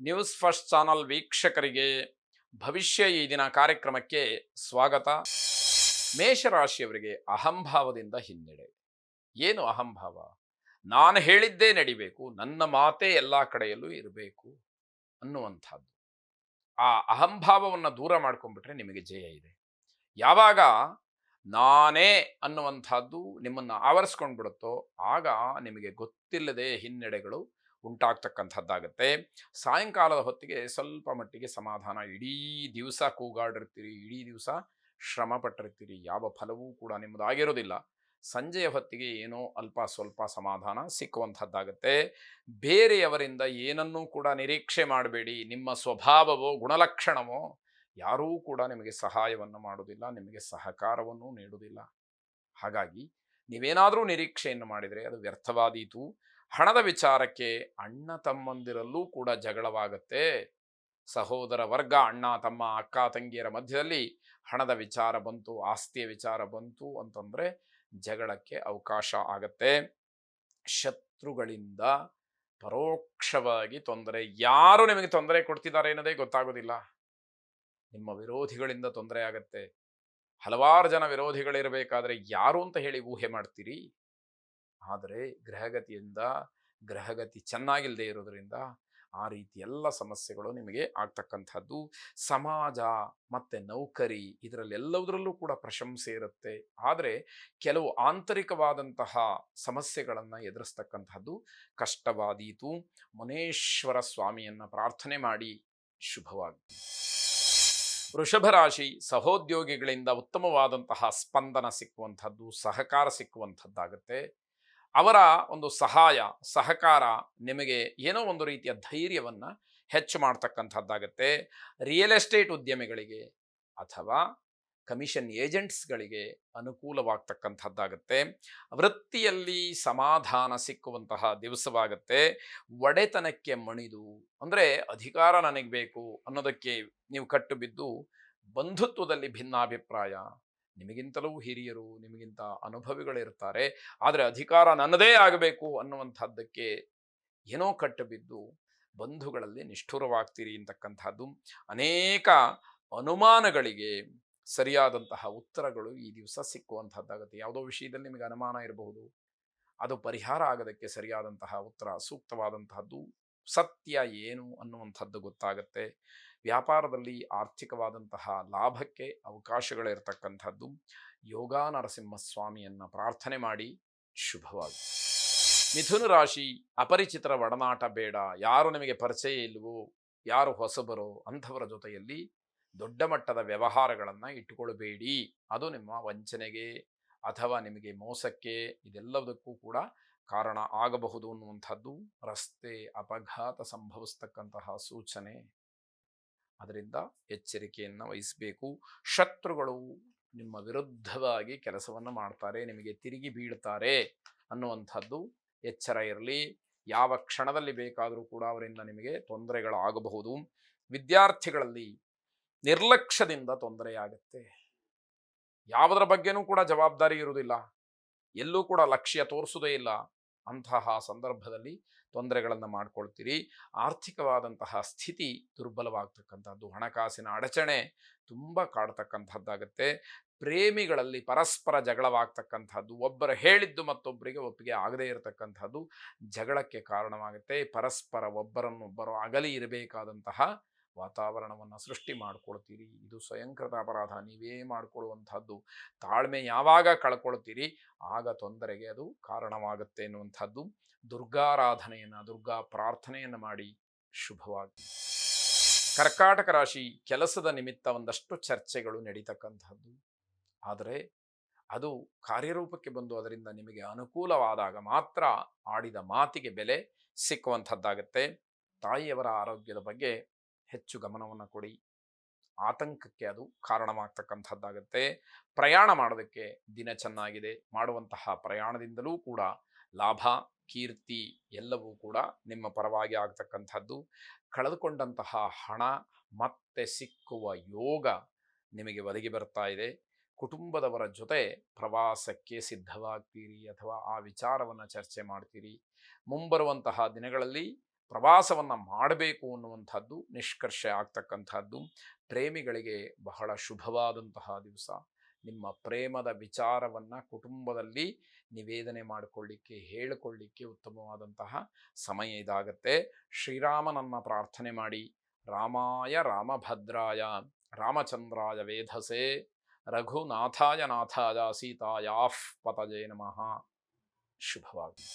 News first channel ವೀಕ್ಷಕರಿಗೆ ಭವಿಷ್ಯ ಈ ದಿನ ಕಾರ್ಯಕ್ರಮಕ್ಕೆ ಸ್ವಾಗತ. ಮೇಷರಾಶಿಯವರಿಗೆ ಅಹಂಭಾವದಿಂದ ಹಿನ್ನಡೆ. ಏನು ಅಹಂಭಾವ? ನಾನು ಹೇಳಿದ್ದೇ ನಡಿಬೇಕು, ನನ್ನ ಮಾತೇ ಎಲ್ಲ ಕಡೆಯಲ್ಲೂ ಇರಬೇಕು ಅನ್ನುವಂಥದ್ದು. ಆ ಅಹಂಭಾವವನ್ನು ದೂರ ಮಾಡ್ಕೊಂಡ್ಬಿಟ್ರೆ ನಿಮಗೆ ಜಯ ಇದೆ. ಯಾವಾಗ ನಾನೇ ಅನ್ನುವಂಥದ್ದು ನಿಮ್ಮನ್ನು ಆವರಿಸ್ಕೊಂಡು ಬಿಡುತ್ತೋ ಆಗ ನಿಮಗೆ ಗೊತ್ತಿಲ್ಲದೆ ಹಿನ್ನಡೆಗಳು ಉಂಟಾಗ್ತಕ್ಕಂಥದ್ದಾಗತ್ತೆ. ಸಾಯಂಕಾಲದ ಹೊತ್ತಿಗೆ ಸ್ವಲ್ಪ ಮಟ್ಟಿಗೆ ಸಮಾಧಾನ. ಇಡೀ ದಿವಸ ಕೂಗಾಡಿರ್ತೀರಿ, ಇಡೀ ದಿವಸ ಶ್ರಮ ಪಟ್ಟಿರ್ತೀರಿ, ಯಾವ ಫಲವೂ ಕೂಡ ನಿಮ್ಮದಾಗಿರೋದಿಲ್ಲ. ಸಂಜೆಯ ಹೊತ್ತಿಗೆ ಏನೋ ಅಲ್ಪ ಸ್ವಲ್ಪ ಸಮಾಧಾನ ಸಿಕ್ಕುವಂಥದ್ದಾಗತ್ತೆ. ಬೇರೆಯವರಿಂದ ಏನನ್ನೂ ಕೂಡ ನಿರೀಕ್ಷೆ ಮಾಡಬೇಡಿ. ನಿಮ್ಮ ಸ್ವಭಾವವೋ ಗುಣಲಕ್ಷಣವೋ ಯಾರೂ ಕೂಡ ನಿಮಗೆ ಸಹಾಯವನ್ನು ಮಾಡುವುದಿಲ್ಲ, ನಿಮಗೆ ಸಹಕಾರವನ್ನು ನೀಡುವುದಿಲ್ಲ. ಹಾಗಾಗಿ ನೀವೇನಾದರೂ ನಿರೀಕ್ಷೆಯನ್ನು ಮಾಡಿದರೆ ಅದು ವ್ಯರ್ಥವಾದೀತು. ಹಣದ ವಿಚಾರಕ್ಕೆ ಅಣ್ಣ ತಮ್ಮಂದಿರಲ್ಲೂ ಕೂಡ ಜಗಳವಾಗತ್ತೆ. ಸಹೋದರ ವರ್ಗ, ಅಣ್ಣ ತಮ್ಮ ಅಕ್ಕ ತಂಗಿಯರ ಮಧ್ಯದಲ್ಲಿ ಹಣದ ವಿಚಾರ ಬಂತು, ಆಸ್ತಿಯ ವಿಚಾರ ಬಂತು ಅಂತಂದರೆ ಜಗಳಕ್ಕೆ ಅವಕಾಶ ಆಗತ್ತೆ. ಶತ್ರುಗಳಿಂದ ಪರೋಕ್ಷವಾಗಿ ತೊಂದರೆ. ಯಾರು ನಿಮಗೆ ತೊಂದರೆ ಕೊಡ್ತಿದ್ದಾರೆ ಅನ್ನೋದೇ ಗೊತ್ತಾಗೋದಿಲ್ಲ. ನಿಮ್ಮ ವಿರೋಧಿಗಳಿಂದ ತೊಂದರೆ ಆಗತ್ತೆ. ಹಲವಾರು ಜನ ವಿರೋಧಿಗಳಿರಬೇಕಾದ್ರೆ ಯಾರು ಅಂತ ಹೇಳಿ ಊಹೆ ಮಾಡ್ತೀರಿ. ಆದರೆ ಗ್ರಹಗತಿ ಚೆನ್ನಾಗಿಲ್ಲದೆ ಇರೋದ್ರಿಂದ ಆ ರೀತಿ ಎಲ್ಲ ಸಮಸ್ಯೆಗಳು ನಿಮಗೆ ಆಗ್ತಕ್ಕಂಥದ್ದು. ಸಮಾಜ ಮತ್ತು ನೌಕರಿ ಇದರಲ್ಲೆಲ್ಲದರಲ್ಲೂ ಕೂಡ ಪ್ರಶಂಸೆ ಇರುತ್ತೆ. ಆದರೆ ಕೆಲವು ಆಂತರಿಕವಾದಂತಹ ಸಮಸ್ಯೆಗಳನ್ನು ಎದುರಿಸ್ತಕ್ಕಂಥದ್ದು ಕಷ್ಟವಾದೀತು. ಮುನೇಶ್ವರ ಸ್ವಾಮಿಯನ್ನು ಪ್ರಾರ್ಥನೆ ಮಾಡಿ ಶುಭವಾಗಿ. ವೃಷಭ ರಾಶಿ, ಸಹೋದ್ಯೋಗಿಗಳಿಂದ ಉತ್ತಮವಾದಂತಹ ಸ್ಪಂದನ ಸಿಕ್ಕುವಂಥದ್ದು, ಸಹಕಾರ ಸಿಕ್ಕುವಂಥದ್ದಾಗತ್ತೆ. ಅವರ ಒಂದು ಸಹಕಾರ ನಿಮಗೆ ಏನೋ ಒಂದು ರೀತಿಯ ಧೈರ್ಯವನ್ನು ಹೆಚ್ಚು ಮಾಡ್ತಕ್ಕಂಥದ್ದಾಗತ್ತೆ. ರಿಯಲ್ ಎಸ್ಟೇಟ್ ಉದ್ಯಮಿಗಳಿಗೆ ಅಥವಾ ಕಮಿಷನ್ ಏಜೆಂಟ್ಸ್ಗಳಿಗೆ ಅನುಕೂಲವಾಗ್ತಕ್ಕಂಥದ್ದಾಗತ್ತೆ. ವೃತ್ತಿಯಲ್ಲಿ ಸಮಾಧಾನ ಸಿಕ್ಕುವಂತಹ ದಿವಸವಾಗತ್ತೆ. ಒಡೆತನಕ್ಕೆ ಮಣಿದು, ಅಂದರೆ ಅಧಿಕಾರ ನನಗೆ ಬೇಕು ಅನ್ನೋದಕ್ಕೆ ನೀವು ಕಟ್ಟು ಬಿದ್ದು ಬಂಧುತ್ವದಲ್ಲಿ ಭಿನ್ನಾಭಿಪ್ರಾಯ. ನಿಮಗಿಂತಲೂ ಹಿರಿಯರು, ನಿಮಗಿಂತ ಅನುಭವಿಗಳಿರ್ತಾರೆ, ಆದರೆ ಅಧಿಕಾರ ನನ್ನದೇ ಆಗಬೇಕು ಅನ್ನುವಂಥದ್ದಕ್ಕೆ ಏನೋ ಕಟ್ಟು ಬಿದ್ದು ಬಂಧುಗಳಲ್ಲಿ ನಿಷ್ಠುರವಾಗ್ತೀರಿ ಅಂತಕ್ಕಂಥದ್ದು. ಅನೇಕ ಅನುಮಾನಗಳಿಗೆ ಸರಿಯಾದಂತಹ ಉತ್ತರಗಳು ಈ ದಿವಸ ಸಿಕ್ಕುವಂಥದ್ದಾಗುತ್ತೆ. ಯಾವುದೋ ವಿಷಯದಲ್ಲಿ ನಿಮಗೆ ಅನುಮಾನ ಇರಬಹುದು, ಅದು ಪರಿಹಾರ ಆಗೋದಕ್ಕೆ ಸರಿಯಾದಂತಹ ಉತ್ತರ, ಸೂಕ್ತವಾದಂತಹದ್ದು ಸತ್ಯ ಏನು ಅನ್ನುವಂಥದ್ದು ಗೊತ್ತಾಗುತ್ತೆ. ವ್ಯಾಪಾರದಲ್ಲಿ ಆರ್ಥಿಕವಾದಂತಹ ಲಾಭಕ್ಕೆ ಅವಕಾಶಗಳಿರ್ತಕ್ಕಂಥದ್ದು. ಯೋಗ ನರಸಿಂಹಸ್ವಾಮಿಯನ್ನು ಪ್ರಾರ್ಥನೆ ಮಾಡಿ ಶುಭವಾಗಿ. ಮಿಥುನ ರಾಶಿ, ಅಪರಿಚಿತರ ಒಡನಾಟ ಬೇಡ. ಯಾರು ನಿಮಗೆ ಪರಿಚಯ ಇಲ್ವೋ, ಯಾರು ಹೊಸಬರೋ ಅಂಥವರ ಜೊತೆಯಲ್ಲಿ ದೊಡ್ಡ ಮಟ್ಟದ ವ್ಯವಹಾರಗಳನ್ನು ಇಟ್ಟುಕೊಳ್ಬೇಡಿ. ಅದು ನಿಮ್ಮ ವಂಚನೆಗೆ ಅಥವಾ ನಿಮಗೆ ಮೋಸಕ್ಕೆ, ಇದೆಲ್ಲದಕ್ಕೂ ಕೂಡ ಕಾರಣ ಆಗಬಹುದು ಅನ್ನುವಂಥದ್ದು. ರಸ್ತೆ ಅಪಘಾತ ಸಂಭವಿಸ್ತಕ್ಕಂತಹ ಸೂಚನೆ. ಅದರಿಂದ ಎಚ್ಚರಿಕೆಯನ್ನು ವಹಿಸಬೇಕು. ಶತ್ರುಗಳು ನಿಮ್ಮ ವಿರುದ್ಧವಾಗಿ ಕೆಲಸವನ್ನು ಮಾಡ್ತಾರೆ, ನಿಮಗೆ ತಿರುಗಿ ಬೀಳ್ತಾರೆ ಅನ್ನುವಂಥದ್ದು ಎಚ್ಚರ ಇರಲಿ. ಯಾವ ಕ್ಷಣದಲ್ಲಿ ಬೇಕಾದರೂ ಕೂಡ ಅವರಿಂದ ನಿಮಗೆ ತೊಂದರೆಗಳಾಗಬಹುದು. ವಿದ್ಯಾರ್ಥಿಗಳಲ್ಲಿ ನಿರ್ಲಕ್ಷ್ಯದಿಂದ ತೊಂದರೆಯಾಗುತ್ತೆ. ಯಾವುದರ ಬಗ್ಗೆನೂ ಕೂಡ ಜವಾಬ್ದಾರಿ ಇರುವುದಿಲ್ಲ, ಎಲ್ಲೂ ಕೂಡ ಲಕ್ಷ್ಯ ತೋರಿಸುವುದೇ ಇಲ್ಲ. ಅಂತಹ ಸಂದರ್ಭದಲ್ಲಿ ತೊಂದರೆಗಳನ್ನು ಮಾಡ್ಕೊಳ್ತೀರಿ. ಆರ್ಥಿಕವಾದಂತಹ ಸ್ಥಿತಿ ದುರ್ಬಲವಾಗ್ತಕ್ಕಂಥದ್ದು, ಹಣಕಾಸಿನ ಅಡಚಣೆ ತುಂಬ ಕಾಡ್ತಕ್ಕಂಥದ್ದಾಗತ್ತೆ. ಪ್ರೇಮಿಗಳಲ್ಲಿ ಪರಸ್ಪರ ಜಗಳವಾಗ್ತಕ್ಕಂಥದ್ದು, ಒಬ್ಬರು ಹೇಳಿದ್ದು ಮತ್ತೊಬ್ಬರಿಗೆ ಒಪ್ಪಿಗೆ ಆಗದೇ ಇರತಕ್ಕಂಥದ್ದು ಜಗಳಕ್ಕೆ ಕಾರಣವಾಗುತ್ತೆ. ಪರಸ್ಪರ ಒಬ್ಬರನ್ನೊಬ್ಬರು ಅಗಲಿ ಇರಬೇಕಾದಂತಹ ವಾತಾವರಣವನ್ನು ಸೃಷ್ಟಿ ಮಾಡಿಕೊಳ್ತೀರಿ. ಇದು ಸ್ವಯಂಕೃತ ಅಪರಾಧ, ನೀವೇ ಮಾಡಿಕೊಳ್ಳುವಂಥದ್ದು. ತಾಳ್ಮೆ ಯಾವಾಗ ಕಳ್ಕೊಳ್ತೀರಿ ಆಗ ತೊಂದರೆಗೆ ಅದು ಕಾರಣವಾಗುತ್ತೆ ಎನ್ನುವಂಥದ್ದು. ದುರ್ಗಾ ಪ್ರಾರ್ಥನೆಯನ್ನು ಮಾಡಿ ಶುಭವಾಗಿ. ಕರ್ಕಾಟಕ ರಾಶಿ, ಕೆಲಸದ ನಿಮಿತ್ತ ಒಂದಷ್ಟು ಚರ್ಚೆಗಳು ನಡೀತಕ್ಕಂಥದ್ದು. ಆದರೆ ಅದು ಕಾರ್ಯರೂಪಕ್ಕೆ ಬಂದು ಅದರಿಂದ ನಿಮಗೆ ಅನುಕೂಲವಾದಾಗ ಮಾತ್ರ ಆಡಿದ ಮಾತಿಗೆ ಬೆಲೆ ಸಿಕ್ಕುವಂಥದ್ದಾಗತ್ತೆ. ತಾಯಿಯವರ ಆರೋಗ್ಯದ ಬಗ್ಗೆ ಹೆಚ್ಚು ಗಮನವನ್ನು ಕೊಡಿ. ಆತಂಕಕ್ಕೆ ಅದು ಕಾರಣವಾಗ್ತಕ್ಕಂಥದ್ದಾಗತ್ತೆ. ಪ್ರಯಾಣ ಮಾಡೋದಕ್ಕೆ ದಿನ ಚೆನ್ನಾಗಿದೆ. ಮಾಡುವಂತಹ ಪ್ರಯಾಣದಿಂದಲೂ ಕೂಡ ಲಾಭ, ಕೀರ್ತಿ ಎಲ್ಲವೂ ಕೂಡ ನಿಮ್ಮ ಪರವಾಗಿ ಆಗ್ತಕ್ಕಂಥದ್ದು. ಕಳೆದುಕೊಂಡಂತಹ ಹಣ ಮತ್ತೆ ಸಿಕ್ಕುವ ಯೋಗ ನಿಮಗೆ ಒದಗಿ ಬರ್ತಾ ಇದೆ. ಕುಟುಂಬದವರ ಜೊತೆ ಪ್ರವಾಸಕ್ಕೆ ಸಿದ್ಧವಾಗ್ತೀರಿ ಅಥವಾ ಆ ವಿಚಾರವನ್ನು ಚರ್ಚೆ ಮಾಡ್ತೀರಿ. ಮುಂಬರುವಂತಹ ದಿನಗಳಲ್ಲಿ ಪ್ರವಾಸವನ್ನು ಮಾಡಬೇಕು ಅನ್ನುವಂಥದ್ದು ನಿಷ್ಕರ್ಷೆ ಆಗ್ತಕ್ಕಂಥದ್ದು. ಪ್ರೇಮಿಗಳಿಗೆ ಬಹಳ ಶುಭವಾದಂತಹ ದಿವಸ. ನಿಮ್ಮ ಪ್ರೇಮದ ವಿಚಾರವನ್ನು ಕುಟುಂಬದಲ್ಲಿ ನಿವೇದನೆ ಮಾಡಿಕೊಳ್ಳಿಕ್ಕೆ, ಹೇಳಿಕೊಳ್ಳಿಕ್ಕೆ ಉತ್ತಮವಾದಂತಹ ಸಮಯ ಇದಾಗತ್ತೆ. ಶ್ರೀರಾಮನನ್ನು ಪ್ರಾರ್ಥನೆ ಮಾಡಿ. ರಾಮಾಯ ರಾಮಭದ್ರಾಯ ರಾಮಚಂದ್ರಾಯ ವೇಧಸೆ ರಘುನಾಥಾಯ ನಾಥಾಯ ಸೀತಾಯಾಃ ಪತಯೇ ನಮಃ. ಶುಭವಾಗಲಿ.